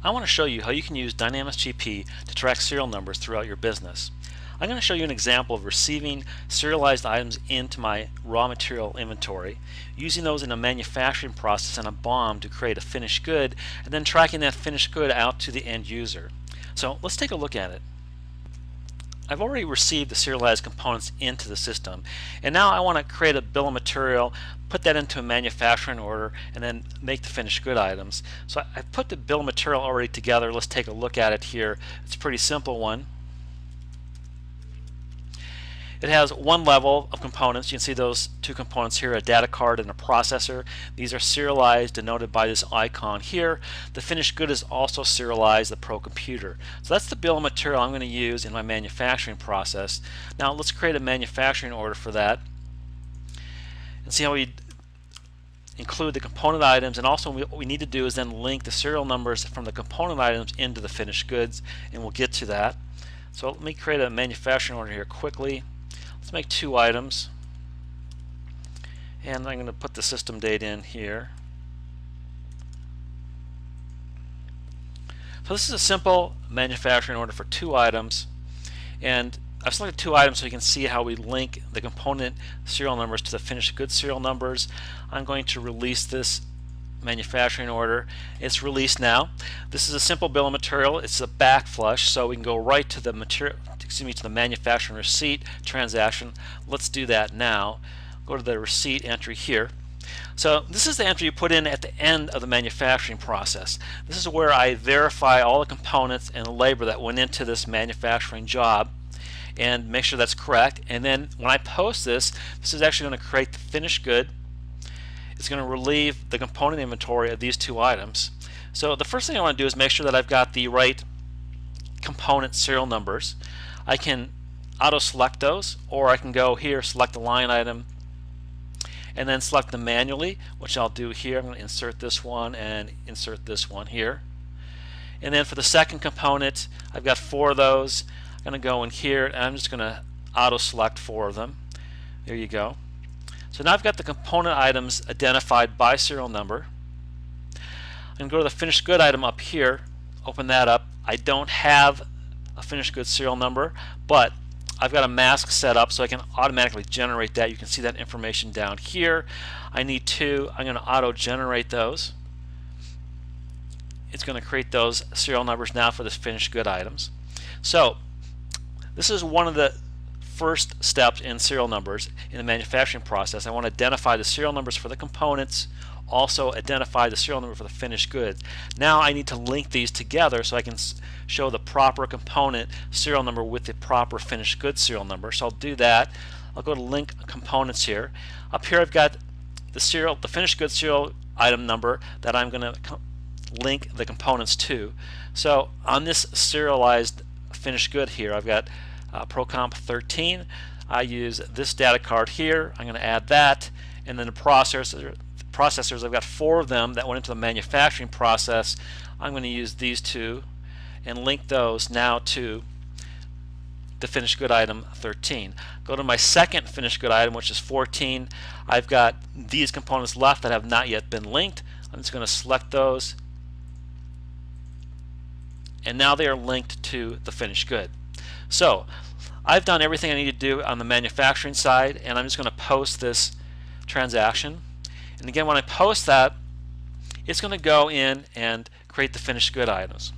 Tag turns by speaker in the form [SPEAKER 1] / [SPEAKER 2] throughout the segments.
[SPEAKER 1] I want to show you how you can use Dynamics GP to track serial numbers throughout your business. I'm going to show you an example of receiving serialized items into my raw material inventory, using those in a manufacturing process and a BOM to create a finished good, and then tracking that finished good out to the end user. So let's take a look at it. I've already received the serialized components into the system, and now I want to create a bill of material, put that into a manufacturing order, and then make the finished good items. So I've put the bill of material already together. Let's take a look at it here. It's a pretty simple one. It has one level of components. You can see those two components here, a data card and a processor. These are serialized, denoted by this icon here. The finished good is also serialized, the Pro Computer. So that's the bill of material I'm going to use in my manufacturing process. Now let's create a manufacturing order for that and see how we include the component items, and also what we need to do is then link the serial numbers from the component items into the finished goods, and we'll get to that. So let me create a manufacturing order here quickly. Let's make 2 items, and I'm going to put the system date in here. So this is a simple manufacturing order for 2 items, and I've selected 2 items so you can see how we link the component serial numbers to the finished goods serial numbers. I'm going to release this manufacturing order. It's released now. This is a simple bill of material. It's a back flush, so we can go right to the to the manufacturing receipt transaction. Let's do that now. Go to the receipt entry here. So this is the entry you put in at the end of the manufacturing process. This is where I verify all the components and the labor that went into this manufacturing job and make sure that's correct. And then when I post this, this is actually going to create the finished good. It's going to relieve the component inventory of these 2 items. So the first thing I want to do is make sure that I've got the right component serial numbers. I can auto select those, or I can go here, select the line item, and then select them manually, which I'll do here. I'm going to insert this one and insert this one here. And then for the second component, I've got 4 of those. I'm going to go in here and I'm just going to auto select 4 of them. There you go. So now I've got the component items identified by serial number. I'm going to go to the finished good item up here, open that up. I don't have a finished good serial number, but I've got a mask set up so I can automatically generate that. You can see that information down here. I need 2. I'm going to auto generate those. It's going to create those serial numbers now for the finished good items. So this is one of the first steps in serial numbers in the manufacturing process. I want to identify the serial numbers for the components, also identify the serial number for the finished goods. Now I need to link these together so I can show the proper component serial number with the proper finished goods serial number. So I'll do that. I'll go to link components here. Up here I've got the finished goods serial item number that I'm going to link the components to. So on this serialized finished good here, I've got ProComp 13. I use this data card here. I'm going to add that, and then the processors, I've got 4 of them that went into the manufacturing process. I'm going to use these 2 and link those now to the finished good item 13. Go to my second finished good item, which is 14. I've got these components left that have not yet been linked. I'm just going to select those, and now they are linked to the finished good. So I've done everything I need to do on the manufacturing side, and I'm just going to post this transaction. And again, when I post that, it's going to go in and create the finished good items.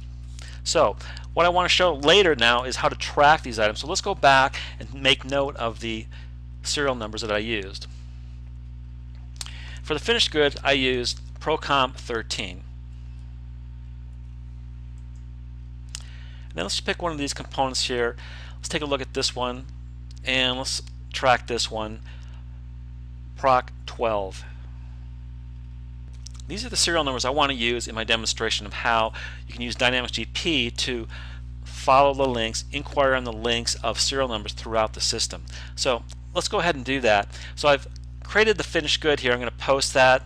[SPEAKER 1] So what I want to show later now is how to track these items. So let's go back and make note of the serial numbers that I used. For the finished good, I used ProComp 13. Now let's pick one of these components here. Let's take a look at this one, and let's track this one, Proc 12. These are the serial numbers I want to use in my demonstration of how you can use Dynamics GP to follow the links, inquire on the links of serial numbers throughout the system. So let's go ahead and do that. So I've created the finished good here. I'm going to post that.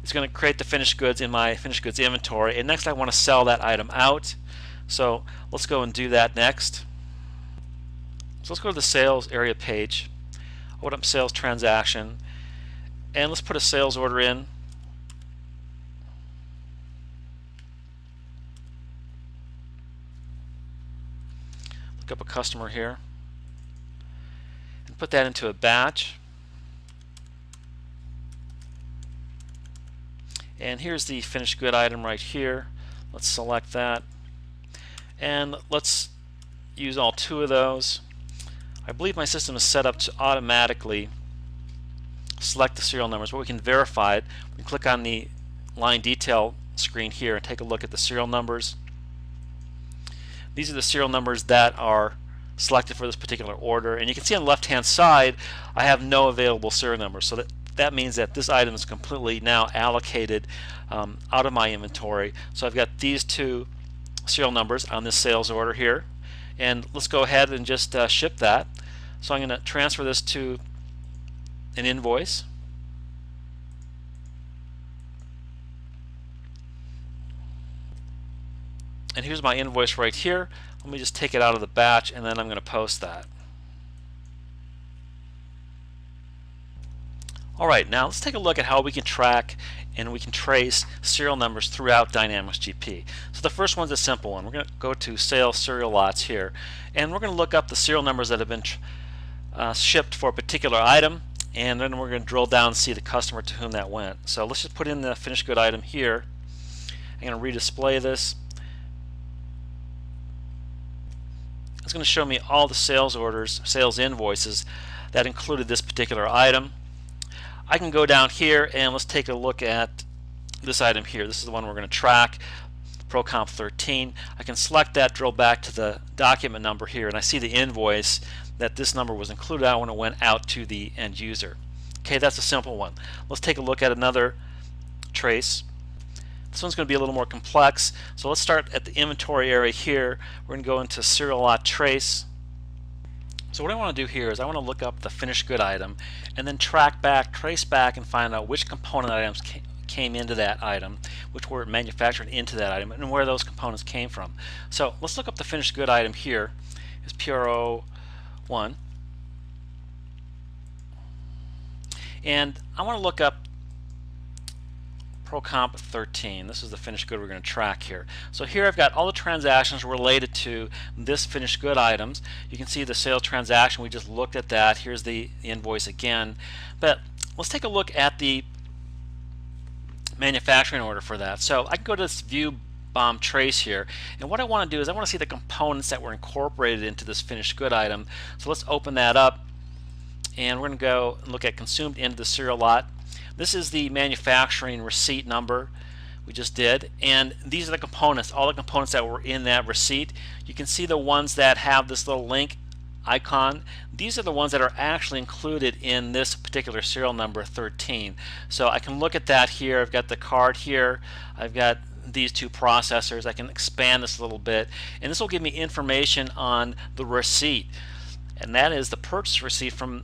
[SPEAKER 1] It's going to create the finished goods in my finished goods inventory, and next I want to sell that item out. So let's go and do that next. So let's go to the sales area page, open up sales transaction, and let's put a sales order in. look up a customer here and put that into a batch. And here's the finished good item right here. Let's select that. And let's use all two of those. I believe my system is set up to automatically select the serial numbers, but we can verify it. We can click on the line detail screen here and take a look at the serial numbers. These are the serial numbers that are selected for this particular order, and you can see on the left hand side I have no available serial numbers, so that means that this item is completely now allocated out of my inventory. So I've got these two serial numbers on this sales order here, and let's go ahead and just ship that. So I'm going to transfer this to an invoice. And here's my invoice right here. Let me just take it out of the batch, and then I'm going to post that. Alright, now let's take a look at how we can track and we can trace serial numbers throughout Dynamics GP. So the first one's a simple one. We're going to go to Sales Serial Lots here, and we're going to look up the serial numbers that have been shipped for a particular item, and then we're going to drill down and see the customer to whom that went. So let's just put in the finished good item here. I'm going to redisplay this. It's going to show me all the sales orders, sales invoices that included this particular item. I can go down here and let's take a look at this item here. This is the one we're going to track, ProComp 13. I can select that, drill back to the document number here, and I see the invoice that this number was included out when it went out to the end user. Okay, that's a simple one. Let's take a look at another trace. This one's going to be a little more complex. So let's start at the inventory area here. We're going to go into serial lot trace. So what I want to do here is I want to look up the finished good item and then track back, trace back, and find out which component items came into that item, which were manufactured into that item, and where those components came from. So let's look up the finished good item here. It's PRO1. And I want to look up ProComp 13. This is the finished good we're going to track here. So here I've got all the transactions related to this finished good items. You can see the sales transaction, we just looked at that. Here's the invoice again. But let's take a look at the manufacturing order for that. So I can go to this view BOM trace here, and what I want to do is I want to see the components that were incorporated into this finished good item. So let's open that up, and we're going to go and look at consumed into the serial lot. This is the manufacturing receipt number we just did, and these are the components, all the components that were in that receipt. You can see the ones that have this little link icon. These are the ones that are actually included in this particular serial number 13. So I can look at that here. I've got the card here. I've got these two processors. I can expand this a little bit, and this will give me information on the receipt, and that is the purchase receipt from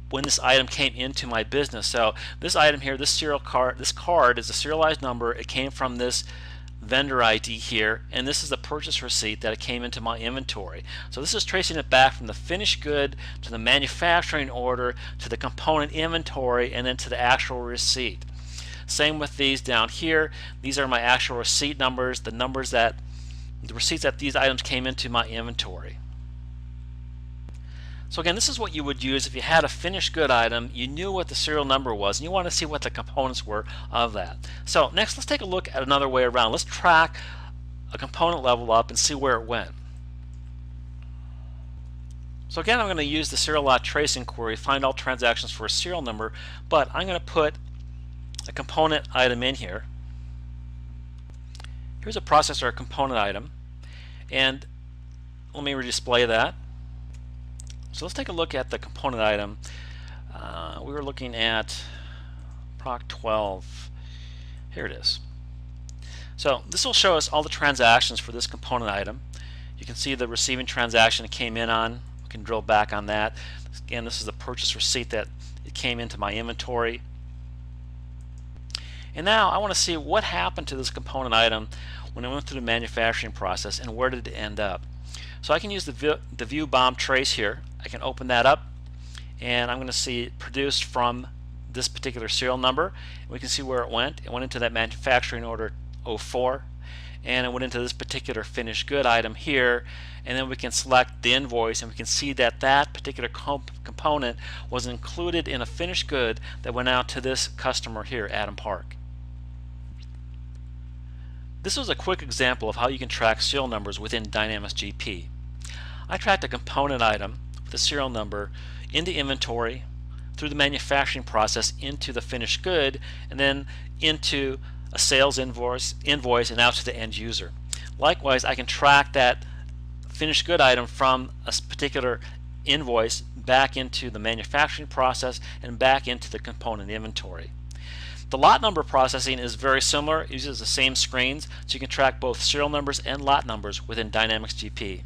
[SPEAKER 1] when this item came into my business. So this item here, this card is a serialized number. It came from this vendor ID here, and this is the purchase receipt that it came into my inventory. So this is tracing it back from the finished good to the manufacturing order to the component inventory and then to the actual receipt. Same with these down here. These are my actual receipt numbers, the receipts that these items came into my inventory. So again, this is what you would use if you had a finished good item, you knew what the serial number was, and you want to see what the components were of that. So next, let's take a look at another way around. Let's track a component level up and see where it went. So again, I'm going to use the serial lot tracing query, find all transactions for a serial number, but I'm going to put a component item in here. Here's a processor component item, and let me redisplay that. So let's take a look at the component item. We were looking at Proc 12. Here it is. So this will show us all the transactions for this component item. You can see the receiving transaction it came in on. We can drill back on that. Again, this is the purchase receipt that it came into my inventory. And now I want to see what happened to this component item when it went through the manufacturing process and where did it end up. So I can use the view BOM trace here. I can open that up, and I'm going to see it produced from this particular serial number. We can see where it went. It went into that manufacturing order 04 and it went into this particular finished good item here, and then we can select the invoice and we can see that that particular component was included in a finished good that went out to this customer here, Adam Park. This was a quick example of how you can track serial numbers within Dynamics GP. I tracked a component item with a serial number into inventory, through the manufacturing process into the finished good, and then into a sales invoice and out to the end user. Likewise, I can track that finished good item from a particular invoice back into the manufacturing process and back into the component inventory. The lot number processing is very similar. It uses the same screens, so you can track both serial numbers and lot numbers within Dynamics GP.